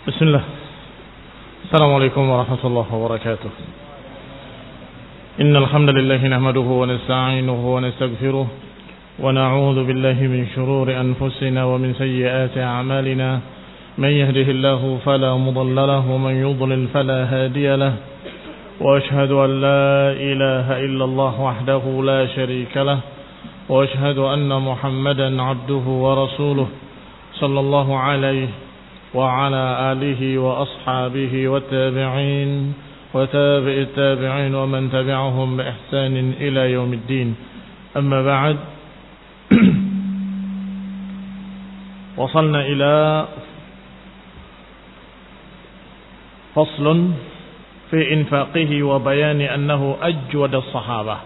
بسم الله. السلام عليكم ورحمة الله وبركاته. إن الحمد لله نحمده ونستعينه ونستغفره ونعوذ بالله من شرور أنفسنا ومن سيئات أعمالنا. من يهده الله فلا مضل له ومن يضلل فلا هادي له. وأشهد أن لا إله إلا الله وحده لا شريك له. وأشهد أن محمدا عبده ورسوله صلى الله عليه وعلى آله وأصحابه والتابعين وتابع التابعين ومن تبعهم بإحسان إلى يوم الدين. أما بعد، وصلنا إلى فصل في إنفاقه وبيان أنه أجود الصحابة.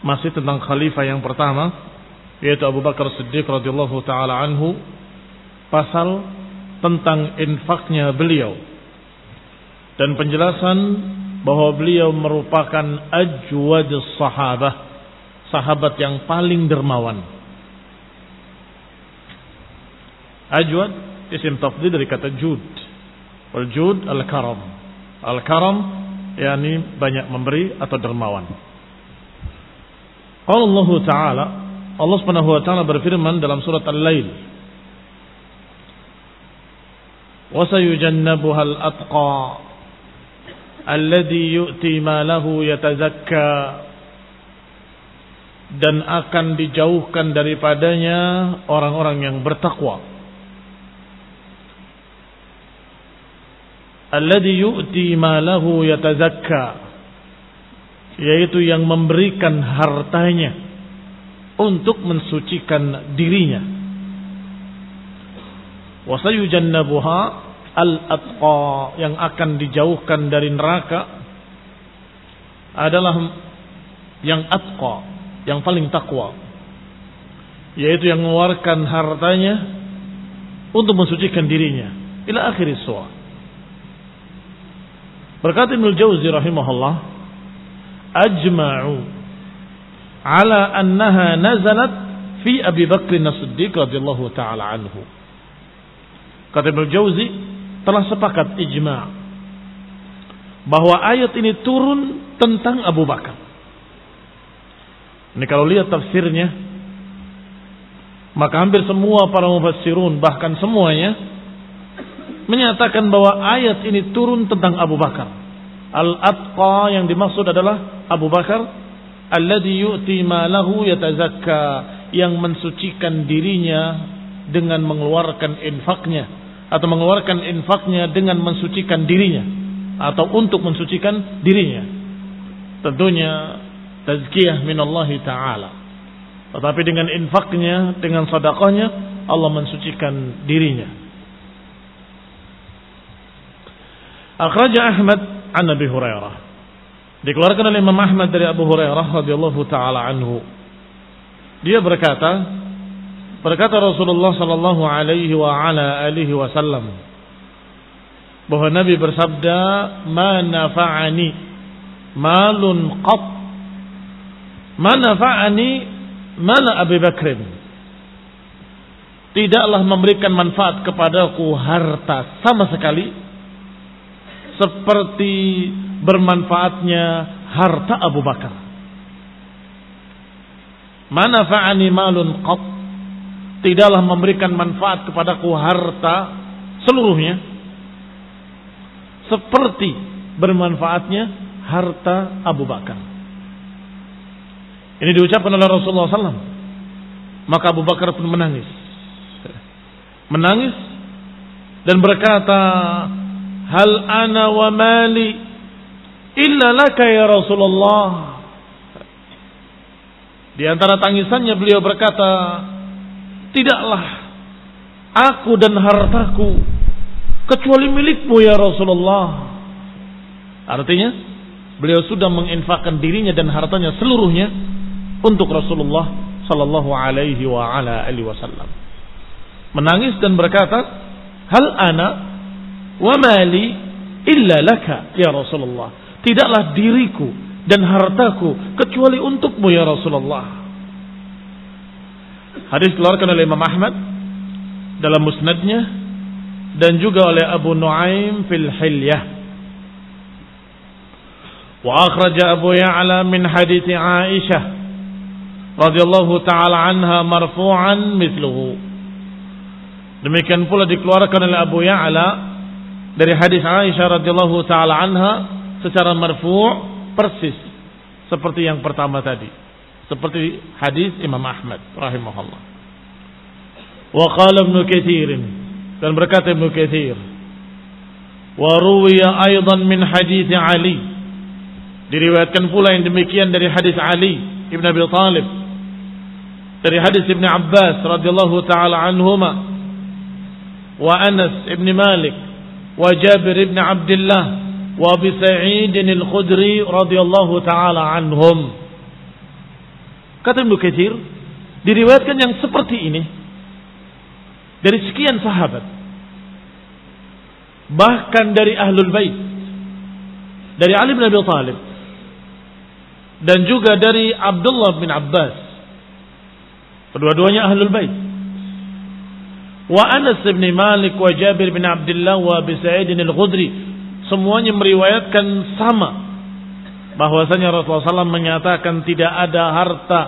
Masih tentang khalifah yang pertama, yaitu Abu Bakar Siddiq radhiyallahu taala anhu, pasal tentang infaknya beliau dan penjelasan bahwa beliau merupakan ajwadus sahabah, sahabat yang paling dermawan. Ajwad isim tafdhil dari kata jud. Wal jud al-karam. Al-karam yakni banyak memberi atau dermawan. Allah Ta'ala, Allah Subhanahu wa taala berfirman dalam surat Al-Lail, وَسَيُجَنَّبُهَا الْأَتْقَى الَّذِي يُؤْتِي مَالَهُ يَتَزَكَّى, dan akan dijauhkan daripadanya orang-orang yang bertakwa. الَّذِي يُؤْتِي مَالَهُ يَتَزَكَّى, yaitu yang memberikan hartanya untuk mensucikan dirinya. وَسَيُجَنَّبُهَا al-atqa, yang akan dijauhkan dari neraka adalah yang atqa, yang paling takwa, yaitu yang mengeluarkan hartanya untuk mensucikan dirinya. Ila akhir surah. Berkata Ibnu Jauzi rahimahullah, ajma'u ala annaha nazalat fi Abi Bakr as-Siddiq radhiyallahu taala anhu. Kata Ibnu Jauzi, telah sepakat ijma' bahwa ayat ini turun tentang Abu Bakar. Ini kalau lihat tafsirnya, maka hampir semua para mufassirun, bahkan semuanya, menyatakan bahwa ayat ini turun tentang Abu Bakar. Al-atqa yang dimaksud adalah Abu Bakar, alladhi yu'ti malahu yatazakka, yang mensucikan dirinya dengan mengeluarkan infaknya, atau mengeluarkan infaknya dengan mensucikan dirinya, atau untuk mensucikan dirinya. Tentunya tazkiyah minallahi ta'ala. Tetapi dengan infaknya, dengan sedekahnya, Allah mensucikan dirinya. Akhraja Ahmad an Abi Hurairah. Dikeluarkan oleh Imam Ahmad dari Abu Hurairah radhiyallahu taala anhu. Dia berkata Rasulullah sallallahu alaihi wa ala alihi wasallam, bahwa Nabi bersabda, "Ma nafa'ani malun qat, ma nafa'ani mala Abi Bakrin." Tidaklah memberikan manfaat kepadaku harta sama sekali seperti bermanfaatnya harta Abu Bakar. Ma nafa'ani malun qat, tidaklah memberikan manfaat kepadaku harta seluruhnya seperti bermanfaatnya harta Abu Bakar. Ini diucapkan oleh Rasulullah SAW. Maka Abu Bakar pun menangis dan berkata, hal ana wa mali illa laka ya Rasulullah. Di antara tangisannya beliau berkata, tidaklah aku dan hartaku kecuali milikmu ya Rasulullah. Artinya beliau sudah menginfakkan dirinya dan hartanya seluruhnya untuk Rasulullah sallallahu alaihi wa ala alihi wasallam. Menangis dan berkata, hal ana wa mali illa laka ya Rasulullah. Tidaklah diriku dan hartaku kecuali untukmu ya Rasulullah. Hadis dikeluarkan oleh Imam Ahmad dalam musnadnya dan juga oleh Abu Nuaim fil Hilyah. Wa akhraja Abu Ya'la min hadits Aisyah radhiyallahu taala anha marfu'an mithluhu. Demikian pula dikeluarkan oleh Abu Ya'la dari hadis Aisyah radhiyallahu taala anha secara marfu' persis seperti yang pertama tadi, seperti hadis Imam Ahmad rahimahullah. Wa qala Ibnu Katsir, dan berkata Ibnu Katsir, wa ruwiya aidan min hadis Ali, diriwayatkan pula yang demikian dari hadis Ali ibn Abi Thalib, dari hadis Ibn Abbas radhiyallahu taala anhuma, wa Anas ibn Malik, wa Jabir ibn Abdullah, wa Abi Sa'id al-Khudri radhiyallahu taala anhum. Kata Ibnu Katsir, diriwayatkan yang seperti ini dari sekian sahabat, bahkan dari Ahlul Bait, dari Ali bin Abi Thalib, dan juga dari Abdullah bin Abbas, kedua-duanya Ahlul Bait, wa Anas bin Malik, wa Jabir bin Abdullah, wa Abi Sa'id al-Khudri, semuanya meriwayatkan sama, bahwasanya Rasulullah SAW menyatakan tidak ada harta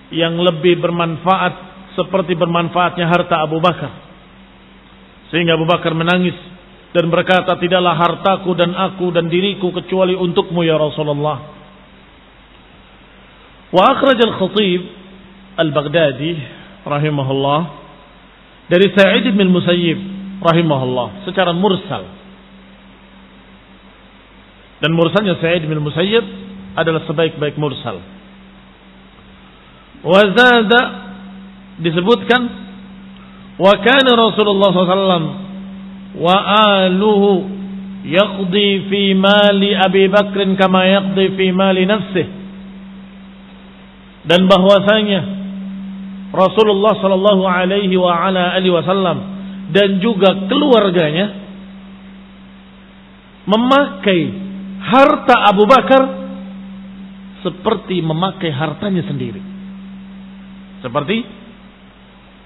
yang lebih bermanfaat seperti bermanfaatnya harta Abu Bakar. Sehingga Abu Bakar menangis dan berkata, tidaklah hartaku dan aku dan diriku kecuali untukmu ya Rasulullah. Wa akhraj al-Khatib al-Baghdadi rahimahullah dari Sa'id bin Musayyib rahimahullah secara mursal. Dan mursalnya Sa'id bin Musayyib adalah sebaik-baik mursal. Wa zada, disebutkan, wa kana Rasulullah SAW wa aluhu yaqdi fi mali Abi Bakr kama yaqdi fi mali nafsihi, dan bahwasanya Rasulullah sallallahu alaihi wa ala alihi wasallam dan juga keluarganya memakai harta Abu Bakar seperti memakai hartanya sendiri. Seperti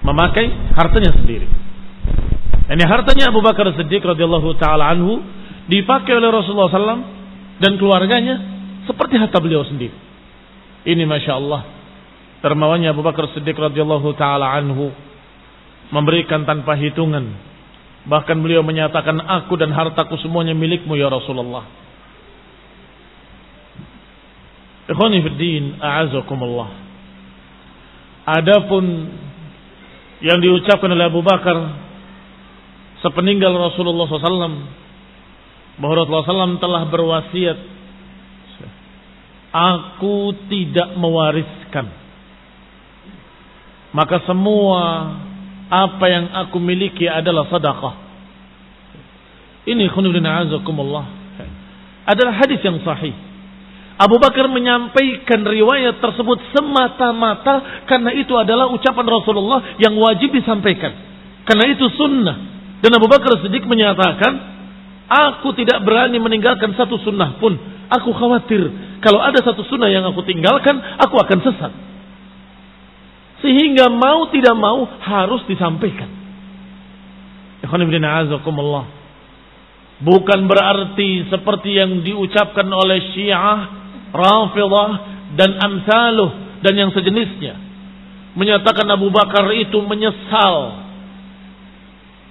memakai hartanya sendiri. Ini hartanya Abu Bakar Siddiq radhiyallahu taala anhu dipakai oleh Rasulullah SAW dan keluarganya seperti harta beliau sendiri. Ini masya Allah dermawannya Abu Bakar Siddiq radhiyallahu taala anhu, memberikan tanpa hitungan. Bahkan beliau menyatakan, aku dan hartaku semuanya milikmu ya Rasulullah. Ikhwani fid din, a'azakumullah. Adapun yang diucapkan oleh Abu Bakar sepeninggal Rasulullah SAW, bahwa Rasulullah SAW telah berwasiat, aku tidak mewariskan, maka semua apa yang aku miliki adalah sedekah. Ini khunudina azakumullah adalah hadis yang sahih. Abu Bakar menyampaikan riwayat tersebut semata-mata karena itu adalah ucapan Rasulullah yang wajib disampaikan, karena itu sunnah. Dan Abu Bakar Siddiq menyatakan, aku tidak berani meninggalkan satu sunnah pun. Aku khawatir kalau ada satu sunnah yang aku tinggalkan, aku akan sesat. Sehingga mau tidak mau harus disampaikan. Bukan berarti seperti yang diucapkan oleh Syiah, Rafidhah dan amsaluh dan yang sejenisnya, menyatakan Abu Bakar itu menyesal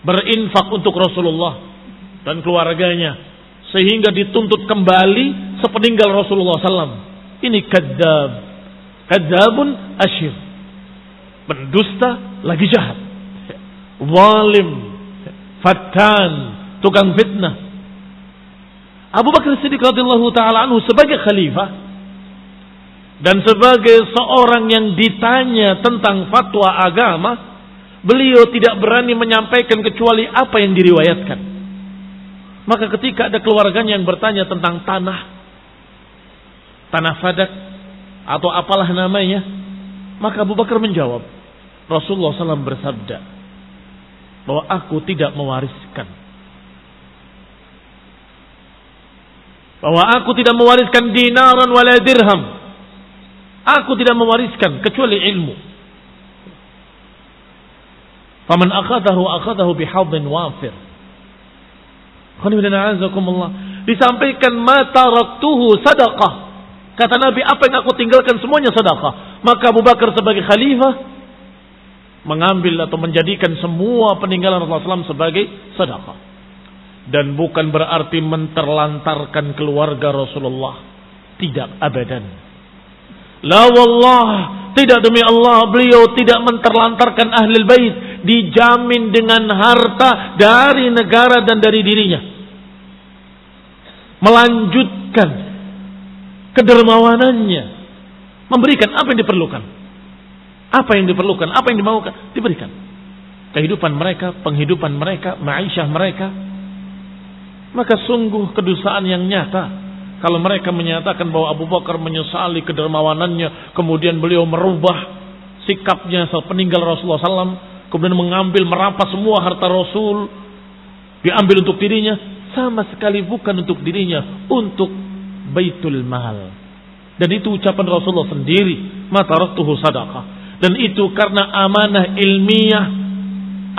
berinfak untuk Rasulullah dan keluarganya sehingga dituntut kembali sepeninggal Rasulullah SAW. Ini kadzab, kadzabun asyir, pendusta lagi jahat, zalim, fattan, tukang fitnah. Abu Bakar Siddiq radhiyallahu taala anhu sebagai khalifah dan sebagai seorang yang ditanya tentang fatwa agama, beliau tidak berani menyampaikan kecuali apa yang diriwayatkan. Maka ketika ada keluarganya yang bertanya tentang tanah Fadak atau apalah namanya, maka Abu Bakar menjawab, Rasulullah SAW bersabda bahwa aku tidak mewariskan, bahwa aku tidak mewariskan dinaran wala dirham. Aku tidak mewariskan kecuali ilmu. Faman akhadahu bihadhin wafir. Disampaikan ma taraktuhu sadaqah. Kata Nabi, apa yang aku tinggalkan semuanya sedekah. Maka Abu Bakar sebagai khalifah mengambil atau menjadikan semua peninggalan Rasulullah SAW sebagai sedekah. Dan bukan berarti menterlantarkan keluarga Rasulullah. Tidak, abadan. La wallah, tidak, demi Allah, beliau tidak menterlantarkan ahlul bait. Dijamin dengan harta dari negara dan dari dirinya. Melanjutkan kedermawanannya, memberikan apa yang diperlukan, apa yang dimaukan, diberikan. Kehidupan mereka, penghidupan mereka, ma'isyah mereka. Maka sungguh kedustaan yang nyata kalau mereka menyatakan bahwa Abu Bakar menyesali kedermawanannya, kemudian beliau merubah sikapnya sepeninggal Rasulullah SAW, kemudian mengambil, merampas semua harta Rasul, diambil untuk dirinya. Sama sekali bukan untuk dirinya, untuk Baitul Mal. Dan itu ucapan Rasulullah sendiri, ma taraktuhu sadaqah. Dan itu karena amanah ilmiah,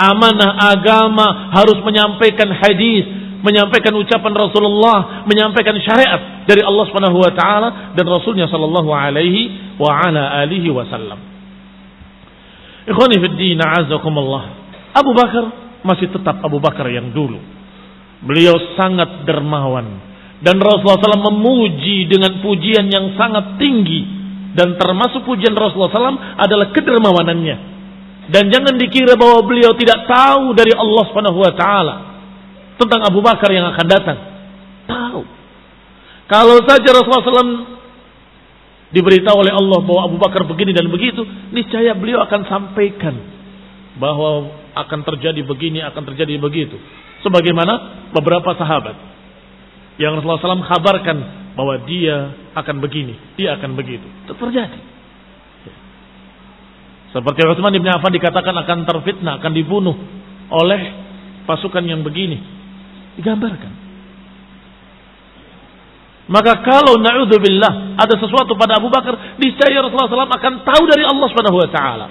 amanah agama, harus menyampaikan hadis, menyampaikan ucapan Rasulullah, menyampaikan syariat dari Allah Subhanahu wa taala dan Rasulnya sallallahu alaihi wa ala alihi wasallam. Ikhwani fid din, a'azakumullah. Abu Bakar masih tetap Abu Bakar yang dulu. Beliau sangat dermawan. Dan Rasulullah SAW memuji dengan pujian yang sangat tinggi. Dan termasuk pujian Rasulullah SAW adalah kedermawanannya. Dan jangan dikira bahwa beliau tidak tahu dari Allah SWT tentang Abu Bakar yang akan datang. Tahu. Kalau saja Rasulullah SAW diberitahu oleh Allah bahwa Abu Bakar begini dan begitu, niscaya beliau akan sampaikan bahwa akan terjadi begini, akan terjadi begitu. Sebagaimana beberapa sahabat yang Rasulullah SAW kabarkan bahwa dia akan begini, dia akan begitu. Itu terjadi. Seperti Utsman bin Affan dikatakan akan terfitnah, akan dibunuh oleh pasukan yang begini. Digambarkan. Maka kalau na'udzubillah ada sesuatu pada Abu Bakar, niscaya Rasulullah SAW akan tahu dari Allah Subhanahu wa taala.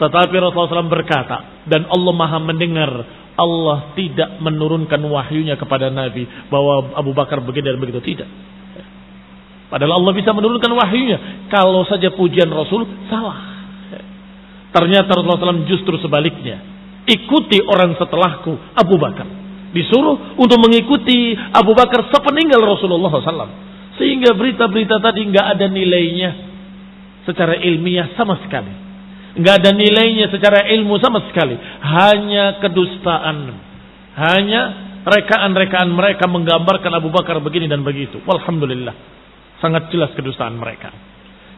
Tetapi Rasulullah SAW berkata, dan Allah Maha mendengar, Allah tidak menurunkan wahyunya kepada Nabi bahwa Abu Bakar begini dan begitu, tidak. Padahal Allah bisa menurunkan wahyunya. Kalau saja pujian Rasul salah. Ternyata Rasulullah SAW justru sebaliknya. Ikuti orang setelahku, Abu Bakar. Disuruh untuk mengikuti Abu Bakar sepeninggal Rasulullah SAW. Sehingga berita-berita tadi nggak ada nilainya secara ilmiah sama sekali. Nggak ada nilainya secara ilmu sama sekali. Hanya kedustaan. Hanya rekaan-rekaan mereka menggambarkan Abu Bakar begini dan begitu. Walhamdulillah. Sangat jelas kedustaan mereka.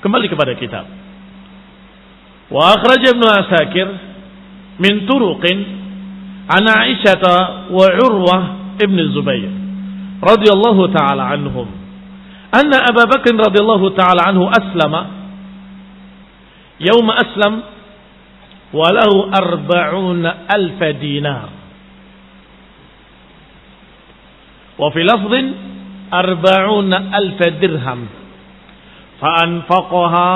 Kembali kepada kitab. Wa akhraj Ibnu Asakir min turuqin an Aisyah wa Urwah ibn Zubair radhiyallahu ta'ala anhum. Anna Abu Bakr radhiyallahu ta'ala anhu aslama يوم أسلم وله 40,000 دينار وفي لفظ 40,000 درهم فأنفقها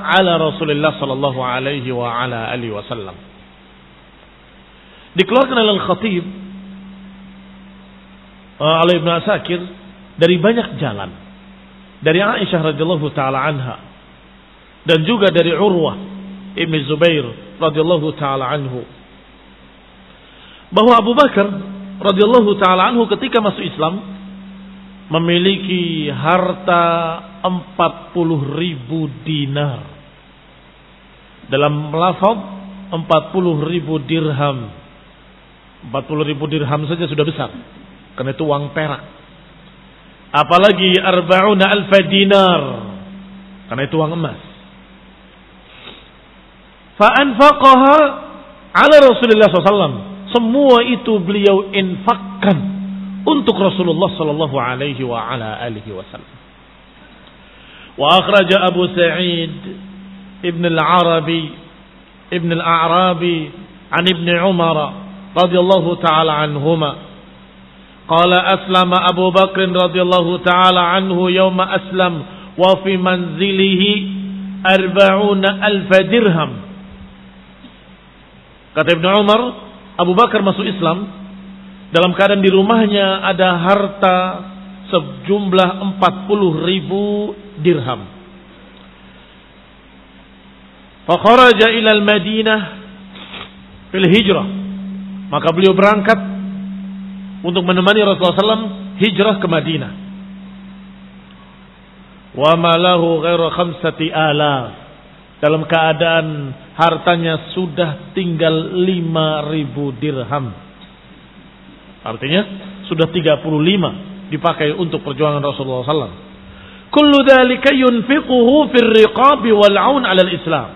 على رسول الله صلى الله عليه وعلى آله وسلم. Dikeluarkan oleh Al-Khatib oleh Ibnu Asakir dari banyak jalan, dari Aisyah radhiyallahu taala anha dan juga dari Urwah ibn Zubair radhiyallahu taala anhu, bahwa Abu Bakar radhiyallahu taala anhu ketika masuk Islam memiliki harta 40,000 dinar. Dalam lafaz 40,000 dirham. 40,000 dirham saja sudah besar, karena itu uang perak. Apalagi 40,000 dinar, karena itu uang emas. Fa'anfaqaha ala Rasulullah SAW. Semua itu beliau infakkan untuk Rasulullah sallallahu alaihi wa ala alihi wasallam. Wa akhraja Abu Sa'id ibn al-A'rabi an ibn Umar radhiyallahu ta'ala anhuma qala aslama Abu Bakr radhiyallahu ta'ala anhu yawma aslam wa fi manzilihi 40,000 dirham. Kata Ibnu Umar, Abu Bakar masuk Islam dalam keadaan di rumahnya ada harta sejumlah 40.000 dirham. Fa kharaja ila al-Madinah fil hijrah. Maka beliau berangkat untuk menemani Rasulullah SAW hijrah ke Madinah. Wa malahu ghairu 5,000. Dalam keadaan hartanya sudah tinggal 5.000 dirham. Artinya sudah 35 dipakai untuk perjuangan Rasulullah SAW. Kullu dzalika yunfiquhu fir riqabi wal 'aun 'ala al-Islam.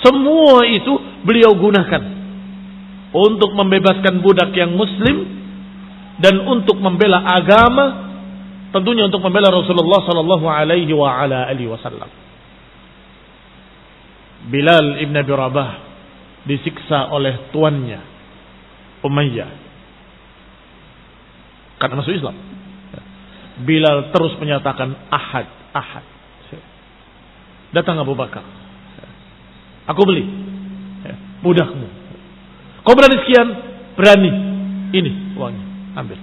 Semua itu beliau gunakan untuk membebaskan budak yang muslim dan untuk membela agama, tentunya untuk membela Rasulullah sallallahu alaihi wa ala alihi wasallam. Bilal ibn Abi Rabah disiksa oleh tuannya Umayyah karena masuk Islam. Bilal terus menyatakan ahad, ahad. Datang Abu Bakar, aku beli budakmu. Kau berani sekian? Berani. Ini uangnya, ambil.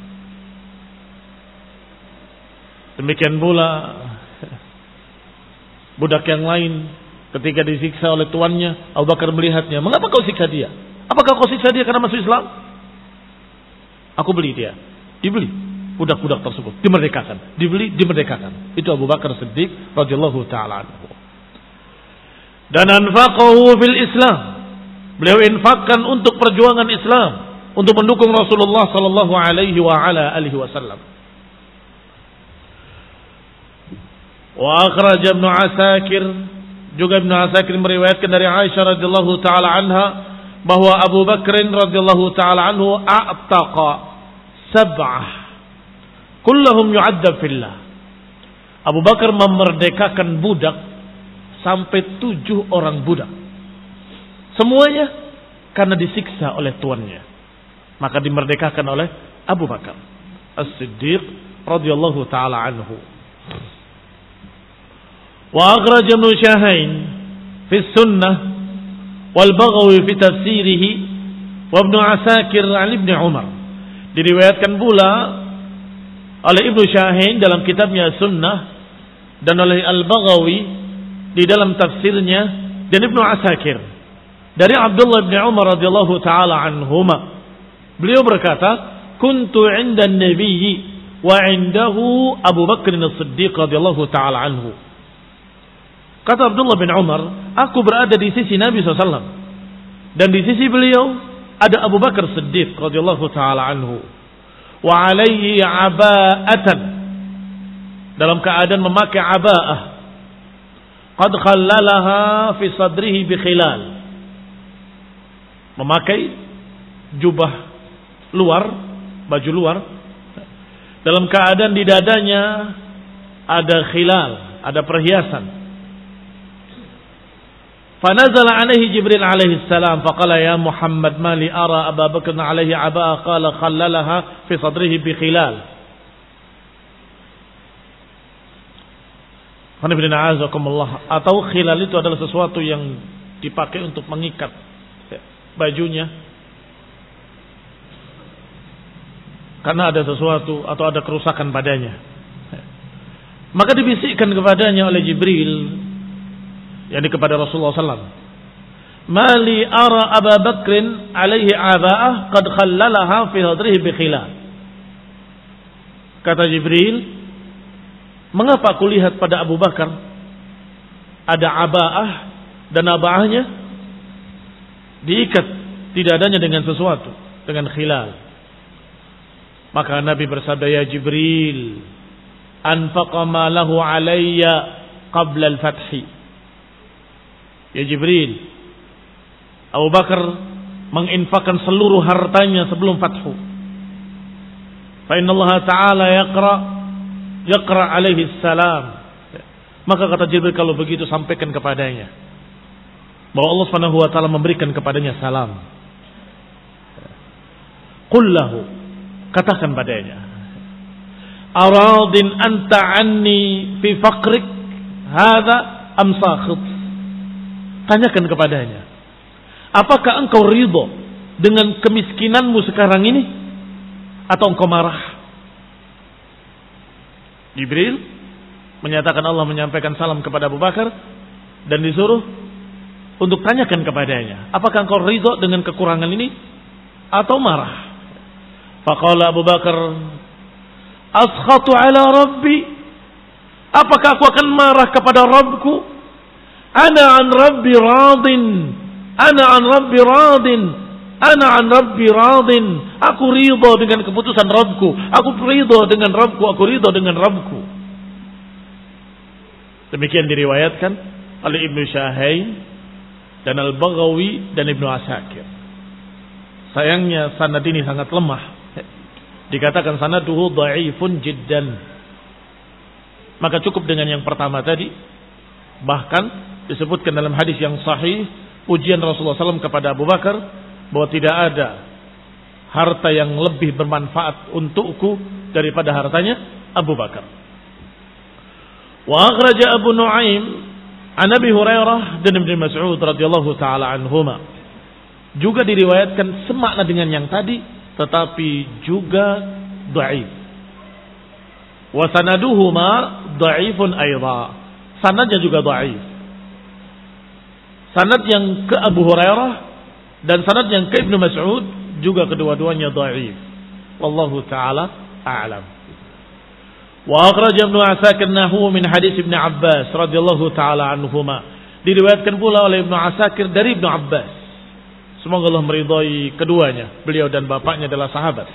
Demikian pula budak yang lain ketika disiksa oleh tuannya, Abu Bakar melihatnya. Mengapa kau siksa dia? Apakah kau siksa dia karena masuk Islam? Aku beli dia. Dibeli budak-budak tersebut, dimerdekakan. Dibeli, dimerdekakan. Itu Abu Bakar Siddiq radhiyallahu taala anhu. Dan anfaqahu fil Islam. Beliau infakkan untuk perjuangan Islam, untuk mendukung Rasulullah sallallahu alaihi wa ala alihi wasallam. Wa akhraj Ibnu Asakir, juga Ibnu Asakir meriwayatkan dari Aisyah radhiyallahu taala anha bahwa Abu Bakr radhiyallahu taala anhu a'taqa 7 kulluhum yu'adda fillah. Abu Bakar memerdekakan budak sampai 7 orang budak. Semuanya karena disiksa oleh tuannya. Maka dimerdekakan oleh Abu Bakar As-Siddiq radhiyallahu taala anhu. Wa akhraj Ibnu Shahain fi Sunnah wal Baghawi fi tafsirihi wa Ibnu Asakir an Ibnu Umar. Diriwayatkan pula oleh Ibnu Shahain dalam kitabnya Sunnah dan oleh Al-Baghawi di dalam tafsirnya dan Ibnu Asakir dari Abdullah bin Umar radhiyallahu taala anhuma. Beliau berkata, "Kuntu 'inda an-nabiy wa 'indahu Abu Bakr as-Siddiq radhiyallahu taala anhu." Kata Abdullah bin Umar, aku berada di sisi Nabi SAW dan di sisi beliau ada Abu Bakar Siddiq radhiyallahu taala anhu. Wa 'alaihi 'aba'atan, dalam keadaan memakai aba'ah. Qad khallalaha fi sadrihi bi khilal, memakai jubah luar, baju luar, dalam keadaan di dadanya ada khilal, ada perhiasan. Fanazala alaihi Jibril alaihi salam faqala ya Muhammad ma li ara Abu Bakr alaihi abaa qala khallalaha fi sadrihi bi khilal. Atau khilal itu adalah sesuatu yang dipakai untuk mengikat bajunya karena ada sesuatu atau ada kerusakan padanya. Maka dibisikkan kepadanya oleh Jibril, yakni kepada Rasulullah SAW, Mali ara Abu Bakrin alaihi aba'ah qad khallalaha fi hadrihi bi khilal. Kata Jibril, mengapa aku lihat pada Abu Bakar ada aba'ah dan aba'ahnya diikat di dadanya dengan sesuatu, dengan khilal. Maka Nabi bersabda, ya Jibril, anfaqa ma lahu alayya qabla al-fathi. Ya Jibril, Abu Bakar menginfakkan seluruh hartanya sebelum fathu. Fa inna Allah Ta'ala yaqra alaihi salam. Maka kata Jibril, kalau begitu sampaikan kepadanya bahwa Allah Subhanahu wa taala memberikan kepadanya salam. Qul lahu, katakan padanya, aradin anta anni fi faqrik hadza am sakhit. Tanyakan kepadanya, apakah engkau ridho dengan kemiskinanmu sekarang ini atau engkau marah? Jibril menyatakan Allah menyampaikan salam kepada Abu Bakar dan disuruh untuk tanyakan kepadanya, apakah engkau ridho dengan kekurangan ini atau marah? Faqala Abu Bakar, askhatu ala rabbi, apakah aku akan marah kepada Rabbku? Ana an rabbi radin, ana an rabbi radin, ana an rabbi radin. Aku ridho dengan keputusan Rabbku, aku ridho dengan Rabbku, aku ridho dengan Rabbku. Demikian diriwayatkan oleh Ibnu Syahain dan Al-Baghawi dan Ibnu Asakir. Sayangnya sanad ini sangat lemah. Dikatakan sanaduhu dhaifun jiddan. Maka cukup dengan yang pertama tadi. Bahkan disebutkan dalam hadis yang sahih, pujian Rasulullah SAW kepada Abu Bakar bahwa tidak ada harta yang lebih bermanfaat untukku daripada hartanya Abu Bakar. Wa akhraja Abu Nuaim an Abi Hurairah dan Ibnu Mas'ud radhiyallahu taala anhuma. Juga diriwayatkan semakna dengan yang tadi, tetapi juga dhaif. Wa sanaduhuma dhaifun aidha. Sanadnya juga dhaif. Sanad yang ke Abu Hurairah dan sanad yang ke Ibnu Mas'ud juga kedua-duanya dhaif. Wallahu taala a'lam. Wa akhraja Ibnu Asakir nahwu min hadis Ibnu Abbas radhiyallahu taala anhuma. Diriwayatkan pula oleh Ibnu Asakir dari Ibnu Abbas. Semoga Allah meridhai keduanya. Beliau dan bapaknya adalah sahabat.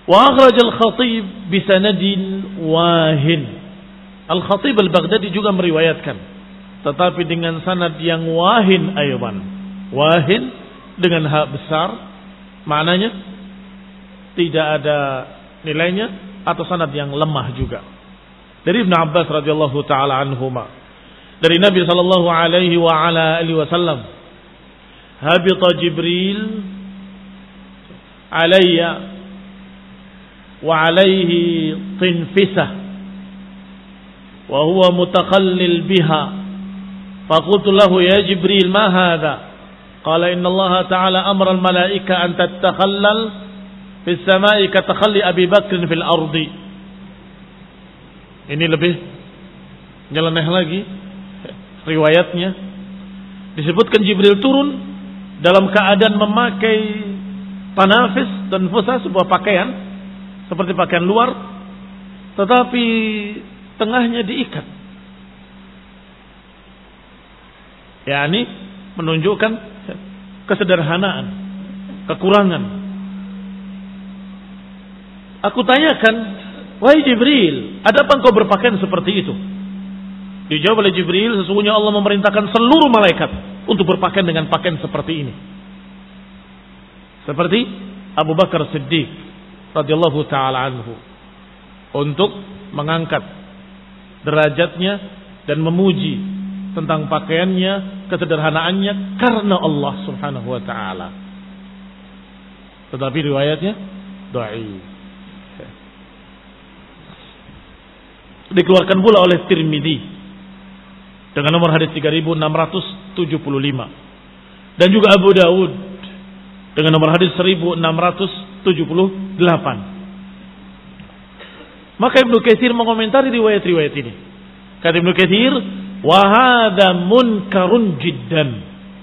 Wa akhraj al-Khatib bi sanadin wahin. Al-Khatib al-Baghdadi juga meriwayatkan, tetapi dengan sanad yang wahin aywan. Wahin dengan ha besar, maknanya tidak ada nilainya atau sanad yang lemah juga. Dari Ibnu Abbas radhiyallahu taala anhuma, dari Nabi sallallahu alaihi wa ala alihi wasallam, habita Jibril alayya wa alayhi tinfisah wa huwa mutakhallil biha, faqultu lahu ya Jibril ma hadha, qala inna Allah ta'ala amara al-malaika an tatakhallal fis samai katakhalli Abi Bakr fil ardi. Ini lebih nyeleneh lagi riwayatnya. Disebutkan Jibril turun dalam keadaan memakai panafis dan fusa, sebuah pakaian seperti pakaian luar, tetapi tengahnya diikat. yakni menunjukkan kesederhanaan, kekurangan. Aku tanyakan, wahai Jibril, ada apa engkau berpakaian seperti itu? Dijawab oleh Jibril, sesungguhnya Allah memerintahkan seluruh malaikat untuk berpakaian dengan pakaian seperti ini. Seperti Abu Bakar Siddiq radhiyallahu taala anhu, untuk mengangkat derajatnya dan memuji tentang pakaiannya, kesederhanaannya karena Allah Subhanahu wa taala. Tetapi riwayatnya dhaif. Dikeluarkan pula oleh Tirmidzi dengan nomor hadis 3675 dan juga Abu Dawud dengan nomor hadis 1678. Maka Ibnu Katsir mengomentari riwayat-riwayat ini. Kata Ibnu Katsir, wa hadza munkarun jiddan.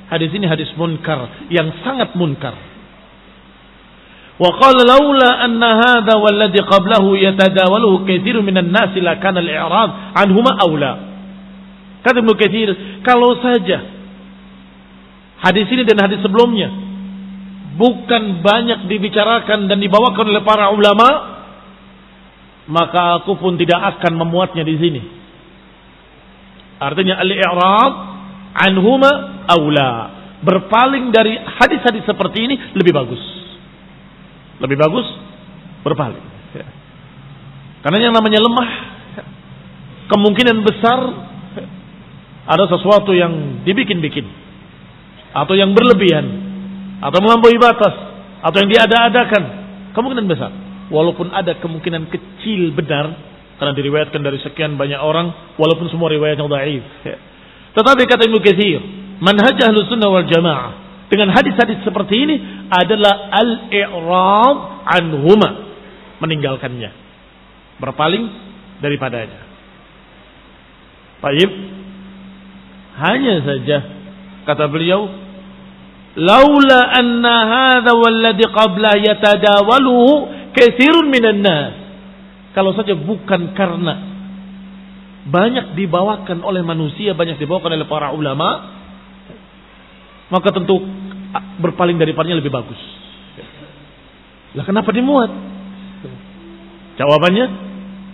Hadis ini hadis munkar, yang sangat munkar. Wa qala laula anna hadza walladhi qablahu yatadawaluhu katsirun minan nas la kana al-i'rad anhuma aula. Kata Ibnu Katsir, kalau saja hadis ini dan hadis sebelumnya bukan banyak dibicarakan dan dibawakan oleh para ulama, maka aku pun tidak akan memuatnya di sini. Artinya al-i'rad anhuma aula. Berpaling dari hadis-hadis seperti ini lebih bagus. Lebih bagus berpaling. Ya. Karena yang namanya lemah, kemungkinan besar ada sesuatu yang dibikin-bikin, atau yang berlebihan, atau melampaui batas, atau yang diada-adakan. Kemungkinan besar. Walaupun ada kemungkinan kecil benar, karena diriwayatkan dari sekian banyak orang, walaupun semua riwayatnya dhaif. Ya. Tetapi kata Ibnu Katsir, manhaj Ahlus Sunnah wal Jamaah dengan hadis-hadis seperti ini adalah al-i'rad anhuma, meninggalkannya, berpaling daripadanya. Baik, hanya saja kata beliau, laula anna hadha walladhi qabla yatadawaluhu katsirun minan nas. Kalau saja bukan karena banyak dibawakan oleh manusia, banyak dibawakan oleh para ulama, maka tentu berpaling daripadanya lebih bagus. Lah kenapa dimuat? Jawabannya,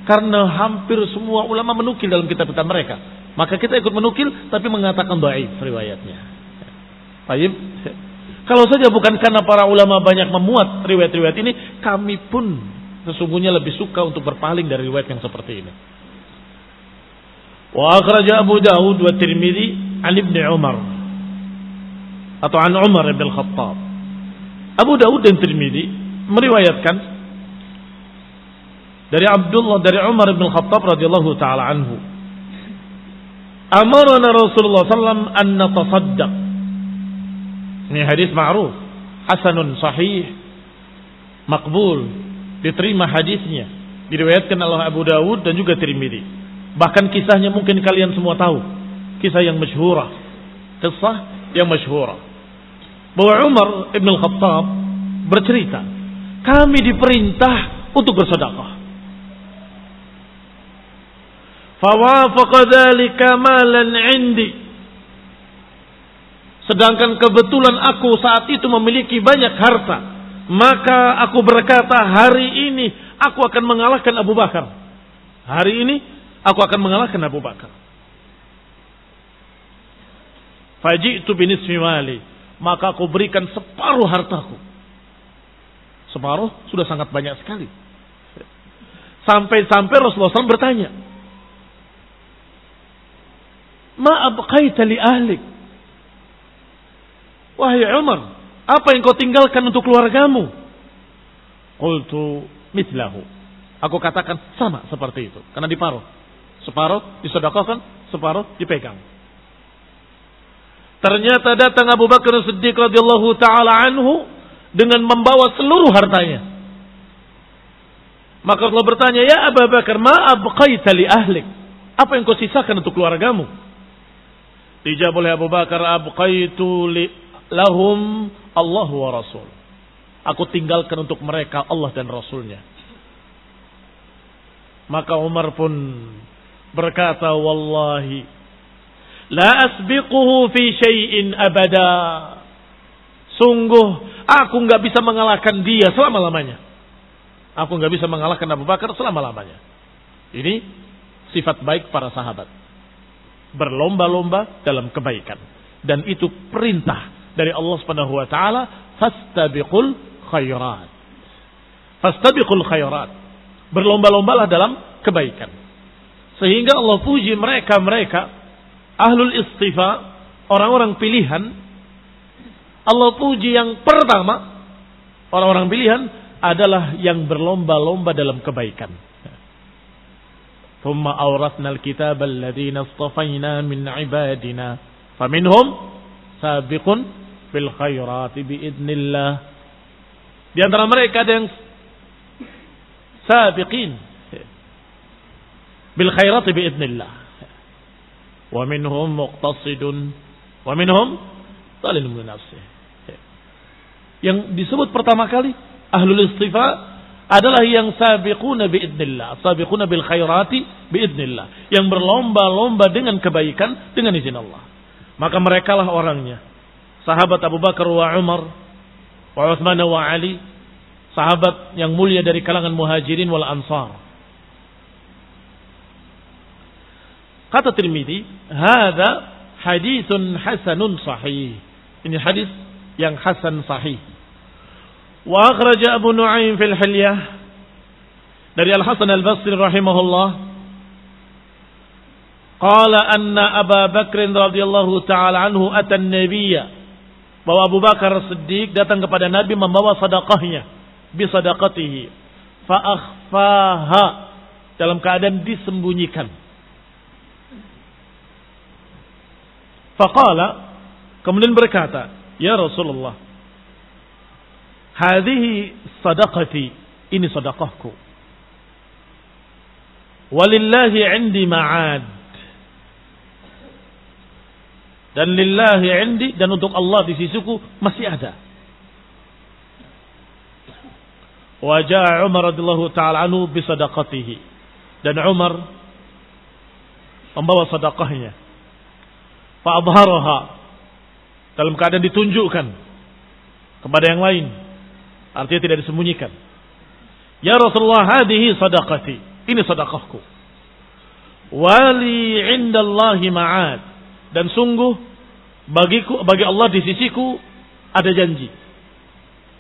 karena hampir semua ulama menukil dalam kitab-kitab mereka. Maka kita ikut menukil tapi mengatakan dhaif riwayatnya. Baik. Kalau saja bukan karena para ulama banyak memuat riwayat-riwayat ini, kami pun sesungguhnya lebih suka untuk berpaling dari riwayat yang seperti ini. Wa akhraja Abu Dawud wa Tirmidzi an Ibnu Umar atau an Umar bin Khattab. Abu Dawud dan Tirmidzi meriwayatkan dari Abdullah dari Umar bin Khattab radhiyallahu taala anhu. Amarna Rasulullah sallallahu an natasaddaq. Ini hadis ma'ruf, hasanun sahih, makbul, diterima hadisnya, diriwayatkan oleh Abu Dawud dan juga Tirmidzi. Bahkan kisahnya mungkin kalian semua tahu, kisah yang masyhurah, kisah yang masyhurah, bahwa Umar ibn Khattab bercerita, kami diperintah untuk bersedekah. Fawafaqa dzalika malan 'indi. Sedangkan kebetulan aku saat itu memiliki banyak harta, maka aku berkata, hari ini aku akan mengalahkan Abu Bakar. Hari ini aku akan mengalahkan Abu Bakar. Faji'tu binisfi mali, maka aku berikan separuh hartaku. Separuh sudah sangat banyak sekali. Sampai-sampai Rasulullah SAW bertanya, ma abqaita li ahlik? Wahai Umar, apa yang kau tinggalkan untuk keluargamu? Qultu mithlahu. Aku katakan sama seperti itu, karena diparuh. Separuh disedekahkan, separuh dipegang. Ternyata datang Abu Bakar Siddiq radhiyallahu taala anhu dengan membawa seluruh hartanya. Maka Allah bertanya, ya Abu Bakar, ma abqaita li ahlik? Apa yang kau sisakan untuk keluargamu? Dijawab oleh Abu Bakar, abqaitu lahum Allah wa Rasul. Aku tinggalkan untuk mereka Allah dan Rasulnya. Maka Umar pun berkata, wallahi la asbiquhu fi syai'in abada. Sungguh aku enggak bisa mengalahkan dia selama-lamanya. Aku enggak bisa mengalahkan Abu Bakar selama-lamanya. Ini sifat baik para sahabat, berlomba-lomba dalam kebaikan, dan itu perintah dari Allah Subhanahu wa taala, fastabiqul khairat. Fastabiqul khairat. Berlomba-lombalah dalam kebaikan. Sehingga Allah puji mereka ahlul istifa, orang-orang pilihan. Allah puji yang pertama, orang-orang pilihan adalah yang berlomba-lomba dalam kebaikan. Thumma awrathna al-kitaba alladhina istafayna min ibadina faminhum sabiqun bil khairati biidznillah. Di antara mereka ada yang sabiqin bil khairati biidznillah. Wa minhum muqtasidun wa minhum zalimun li nafsihi. Yang disebut pertama kali ahlul istifa adalah yang sabiquna biidznillah, sabiquna bil khairati biidznillah, yang berlomba-lomba dengan kebaikan dengan izin Allah. Maka merekalah orangnya. Sahabat Abu Bakar wa Umar wa Utsman wa Ali, sahabat yang mulia dari kalangan Muhajirin wal Ansar. Kata Tirmidzi, "Hadza haditsun hasanun sahih." Ini hadis yang hasan sahih. Wa akhraja Abu Nu'aim fil Hilyah dari Al-Hasan Al-Basri rahimahullah, qala anna Abu Bakr radhiyallahu ta'ala anhu ata an-nabiyya, bahwa Abu Bakar Siddiq datang kepada Nabi membawa sedekahnya, bi sadaqatihi, fa akhfaha, dalam keadaan disembunyikan. Faqala, kemudian berkata, "Ya Rasulullah, hadhihi sadaqati, ini sedekahku. Walillahi 'indi ma'ad." Dan lillahi 'indi, dan untuk Allah di sisiku masih ada. Wa jaa Umar radhiyallahu ta'ala anhu bi sadaqatihi. Dan Umar membawa sedekahnya. Fa adharaha, dalam keadaan ditunjukkan kepada yang lain. Artinya tidak disembunyikan. "Ya Rasulullah, hadhihi sadaqati, ini sedekahku. Wali 'indallahi ma'ad, dan sungguh bagi Allah di sisiku ada janji."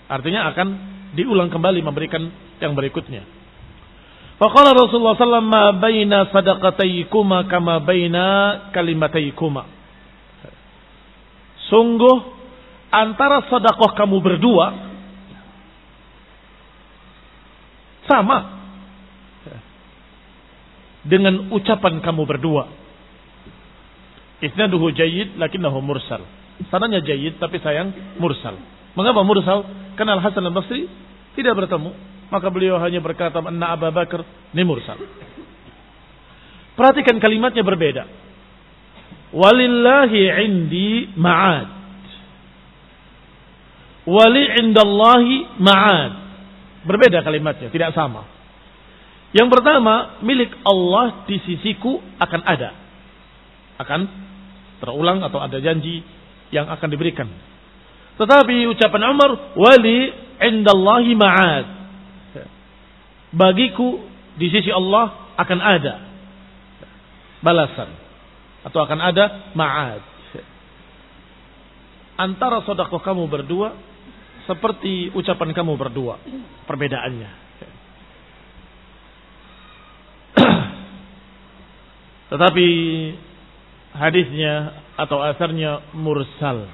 Artinya akan diulang kembali memberikan yang berikutnya. Faqala Rasulullah sallallahu alaihi wasallam, "Ma baina sadaqataykuma kama baina kalimataykuma." Sungguh antara sedekah kamu berdua sama dengan ucapan kamu berdua. Isnaduhu jayyid lakinnahu mursal. Sanadnya jayyid tapi sayang mursal. Mengapa mursal? Karena Al-Hasan Al-Basri tidak bertemu, maka beliau hanya berkata anna Abu Bakar, ini mursal. Perhatikan kalimatnya berbeda. Walillahi 'indi ma'ad. Wali 'indallahi ma'ad. Berbeda kalimatnya, tidak sama. Yang pertama, milik Allah di sisiku akan ada. Akan terulang atau ada janji yang akan diberikan. Tetapi ucapan Umar, wali 'indallahi ma'ad. Bagiku di sisi Allah akan ada balasan atau akan ada ma'ad. Antara sedekah kamu berdua seperti ucapan kamu berdua, perbedaannya. Tetapi hadisnya atau asarnya mursal.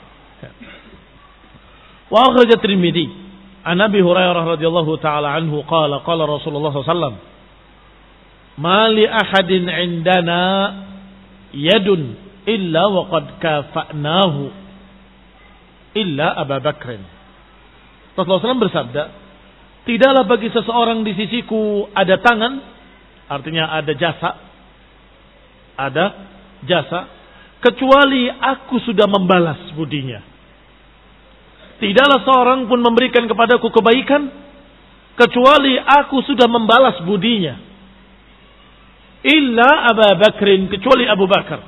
Wa akhraj Tirmidzi an Abi Hurairah radhiyallahu taala anhu qala qala Rasulullah sallallahu alaihi wasallam, "Ma li ahadin 'indana yadun illa wa qad kafa'nahu illa Abu Bakr." Rasulullah SAW bersabda, "Tidaklah bagi seseorang di sisiku ada tangan," artinya ada jasa, "kecuali aku sudah membalas budinya. Tidaklah seorang pun memberikan kepadaku kebaikan kecuali aku sudah membalas budinya. Illa Abu Bakrin, kecuali Abu Bakar.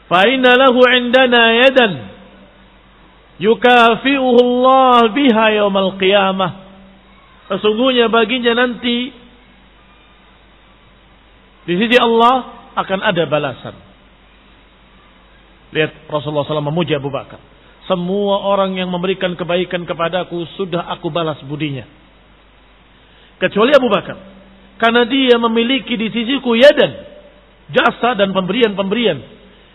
Fa inna lahu 'indana yadan yukafi'uhu Allah biha yaumal qiyamah." Sesungguhnya baginya nanti di sisi Allah akan ada balasan. Lihat Rasulullah SAW memuji Abu Bakar. "Semua orang yang memberikan kebaikan kepadaku sudah aku balas budinya. Kecuali Abu Bakar. Karena dia memiliki di sisiku yadan, jasa dan pemberian-pemberian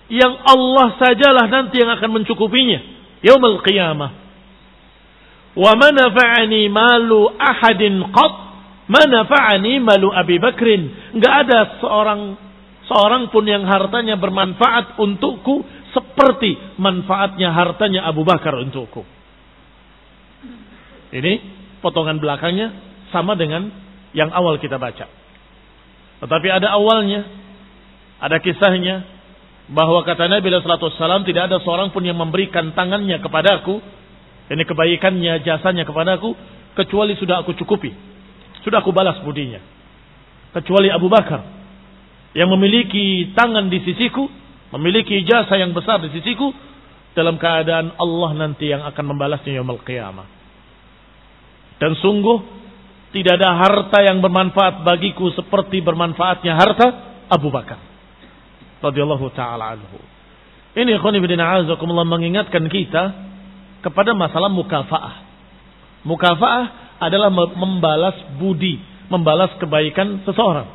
yang Allah sajalah nanti yang akan mencukupinya yaumul qiyamah. Wa ma nafa'ani malu ahadin qat ma nafa'ani malu Abi Bakrin." Enggak ada seorang pun yang hartanya bermanfaat untukku seperti manfaatnya hartanya Abu Bakar untukku. Ini potongan belakangnya sama dengan yang awal kita baca. Tetapi ada awalnya, ada kisahnya, bahwa kata Nabi sallallahu alaihi wasallam, tidak ada seorang pun yang memberikan tangannya kepadaku, ini kebaikannya, jasanya kepadaku, kecuali sudah aku cukupi, sudah aku balas budinya. Kecuali Abu Bakar yang memiliki tangan di sisiku, memiliki jasa yang besar di sisiku, dalam keadaan Allah nanti yang akan membalasnya yaumul qiyamah. Dan sungguh tidak ada harta yang bermanfaat bagiku seperti bermanfaatnya harta Abu Bakar radhiyallahu taala anhu. Ini ikhwan fillah azakumullah mengingatkan kita kepada masalah mukafaah. Mukafaah adalah membalas budi, membalas kebaikan seseorang.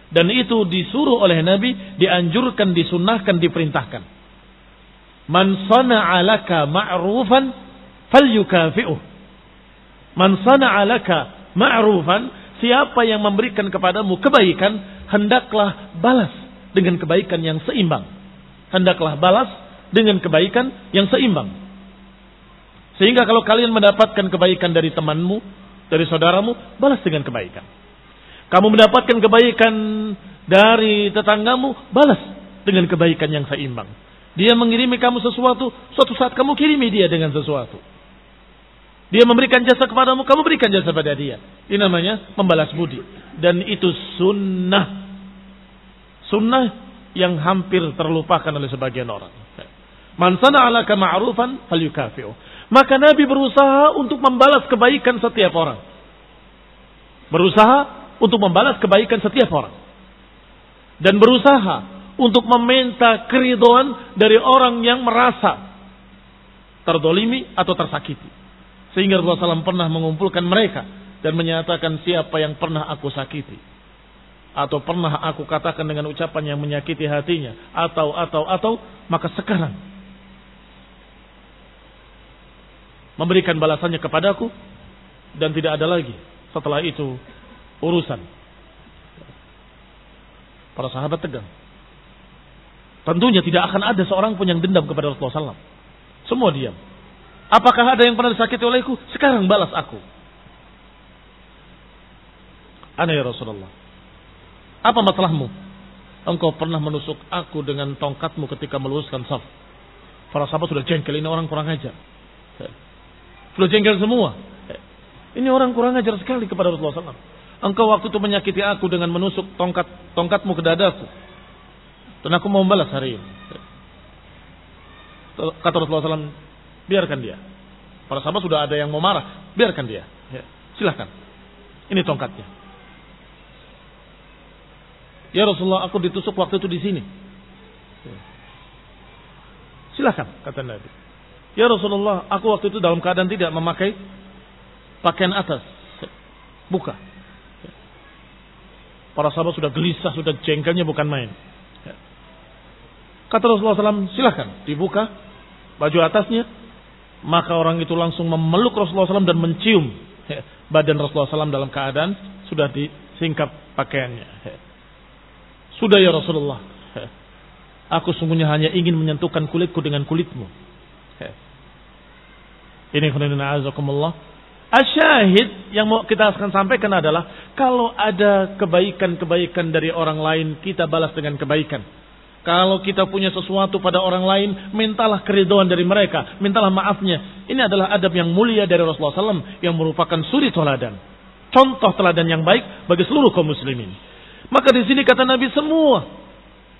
Dan itu disuruh oleh Nabi, dianjurkan, disunnahkan, diperintahkan. Man sana'a laka ma'rufan falyukafi'uh. Man sana'a laka ma'rufan, siapa yang memberikan kepadamu kebaikan, hendaklah balas dengan kebaikan yang seimbang. Hendaklah balas dengan kebaikan yang seimbang. Sehingga kalau kalian mendapatkan kebaikan dari temanmu, dari saudaramu, balas dengan kebaikan. Kamu mendapatkan kebaikan dari tetanggamu, balas dengan kebaikan yang seimbang. Dia mengirimi kamu sesuatu, suatu saat kamu kirimi dia dengan sesuatu. Dia memberikan jasa kepadamu, kamu berikan jasa pada dia. Ini namanya membalas budi. Dan itu sunnah. Sunnah yang hampir terlupakan oleh sebagian orang. Man sana'a laka ma'rufan falyukafi'u. Maka Nabi berusaha untuk membalas kebaikan setiap orang. Berusaha untuk membalas kebaikan setiap orang. Dan berusaha untuk meminta keridhaan dari orang yang merasa terdolimi atau tersakiti. Sehingga Rasulullah SAW pernah mengumpulkan mereka dan menyatakan, siapa yang pernah aku sakiti atau pernah aku katakan dengan ucapan yang menyakiti hatinya atau maka sekarang memberikan balasannya kepadaku, dan tidak ada lagi setelah itu urusan. Para sahabat tegang. Tentunya tidak akan ada seorang pun yang dendam kepada Rasulullah SAW. Semua diam. Apakah ada yang pernah disakiti olehku? Sekarang balas aku. Ana ya Rasulullah, apa masalahmu? Engkau pernah menusuk aku dengan tongkatmu ketika meluruskan saf. Para sahabat sudah jengkel, ini orang kurang ajar. Sudah jengkel semua. Ini orang kurang ajar sekali kepada Rasulullah SAW. Engkau waktu itu menyakiti aku dengan menusuk tongkatmu ke dadaku. Dan aku mau membalas hari ini. Kata Rasulullah SAW, biarkan dia. Para sahabat sudah ada yang mau marah, biarkan dia. Silahkan. Ini tongkatnya. Ya Rasulullah, aku ditusuk waktu itu di sini. Silahkan, kata Nabi. Ya Rasulullah, aku waktu itu dalam keadaan tidak memakai pakaian atas. Buka. Para sahabat sudah gelisah, sudah jengkelnya bukan main. Kata Rasulullah SAW, silahkan dibuka baju atasnya. Maka orang itu langsung memeluk Rasulullah SAW dan mencium badan Rasulullah SAW dalam keadaan sudah disingkap pakaiannya. Sudah ya Rasulullah, aku sungguhnya hanya ingin menyentuhkan kulitku dengan kulitmu. Ini khairuنا azakumullah. Asyahid yang mau kita akan sampaikan adalah, kalau ada kebaikan-kebaikan dari orang lain, kita balas dengan kebaikan. Kalau kita punya sesuatu pada orang lain, mintalah keridhaan dari mereka, mintalah maafnya. Ini adalah adab yang mulia dari Rasulullah SAW yang merupakan suri teladan, contoh teladan yang baik bagi seluruh kaum muslimin. Maka di sini kata Nabi, semua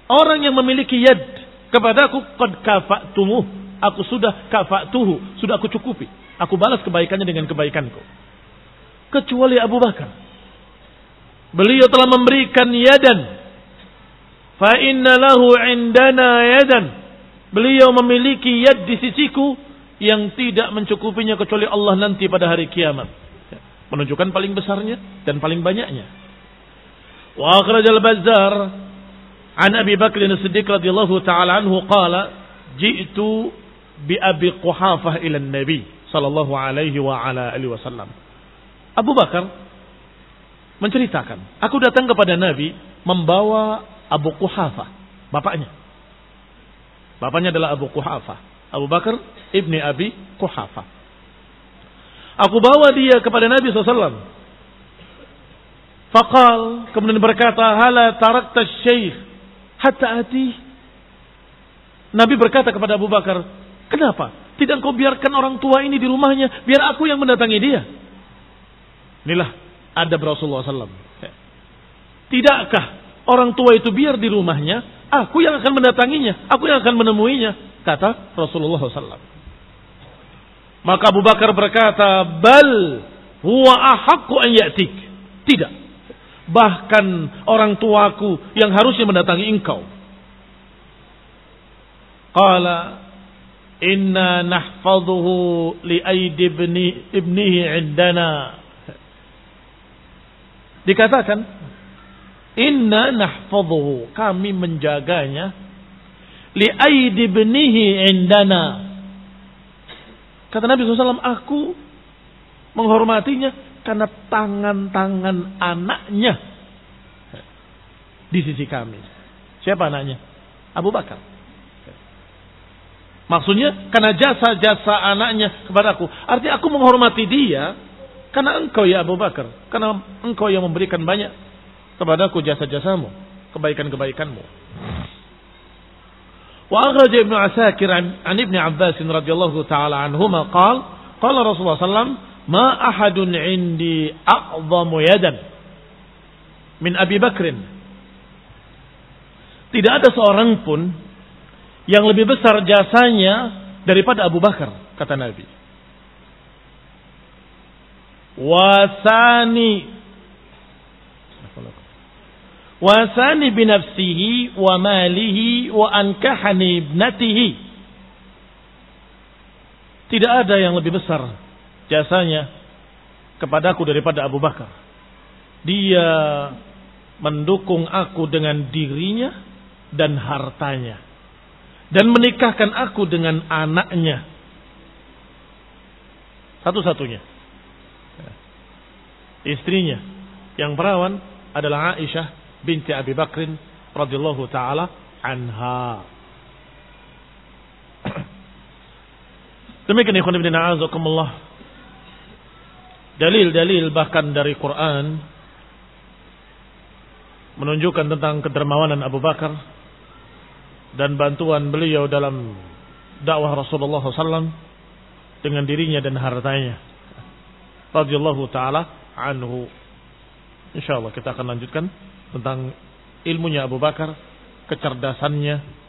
orang yang memiliki yad kepadaku, qad kafa'tumuh, aku sudah kafa'tuhu, sudah aku cukupi, aku balas kebaikannya dengan kebaikanku. Kecuali Abu Bakar, beliau telah memberikan yadan. Fa inna lahu indana yadan. Beliau memiliki yad di sisiku yang tidak mencukupinya kecuali Allah nanti pada hari kiamat. Menunjukkan paling besarnya dan paling banyaknya. Wa akhrajal Bazzar an Abi Bakr as-Siddiq radhiyallahu ta'ala anhu qala, ji'tu bi Abi Quhafah ila an-Nabi sallallahu alaihi wa ala alihi wasallam. Abu Bakar menceritakan, aku datang kepada Nabi membawa Abu Quhafah, bapaknya. Bapaknya adalah Abu Quhafah, Abu Bakar ibni Abi Quhafah. Aku bawa dia kepada Nabi SAW. Faqal, kemudian berkata, hala tarakta syekh hatta ati. Nabi berkata kepada Abu Bakar, kenapa tidak kau biarkan orang tua ini di rumahnya, biar aku yang mendatangi dia. Inilah adab Rasulullah SAW. Tidakkah orang tua itu biar di rumahnya, aku yang akan mendatanginya, aku yang akan menemuinya, kata Rasulullah SAW. Maka Abu Bakar berkata, bal huwa ahaqqu an ya'tik. Tidak, bahkan orang tuaku yang harusnya mendatangi engkau. Qala inna nahfadhuhu li aidi ibnihi indana. Dikatakan, inna nahfadhuhu, kami menjaganya, li aidi ibnihi indana. Kata Nabi SAW, aku menghormatinya karena tangan-tangan anaknya di sisi kami. Siapa anaknya? Abu Bakar. Maksudnya karena jasa-jasa anaknya kepadaku. Artinya aku menghormati dia karena engkau ya Abu Bakar. Karena engkau yang memberikan banyak kepadaku jasa-jasamu, kebaikan-kebaikanmu. Wa akhraj Ibnu Asakir an Ibnu Abbas radhiyallahu taala anhuma qala Rasulullah sallallahu ma ahadun indi a'zamu yadan min Abi Bakrin. Tidak ada seorang pun yang lebih besar jasanya daripada Abu Bakar, kata Nabi. Wasani binafsihi wa malihi wa ankahani ibnatihi. Tidak ada yang lebih besar jasanya kepadaku daripada Abu Bakar. Dia mendukung aku dengan dirinya dan hartanya. Dan menikahkan aku dengan anaknya. Satu-satunya. Istrinya yang perawan adalah Aisyah binti Abi Bakrin radhiyallahu taala anha. Demikian ikhwan fillah a'azakumullah. Dalil-dalil bahkan dari Quran menunjukkan tentang kedermawanan Abu Bakar dan bantuan beliau dalam dakwah Rasulullah SAW dengan dirinya dan hartanya. Radhiyallahu taala anhu. Insyaallah kita akan lanjutkan tentang ilmunya Abu Bakar, kecerdasannya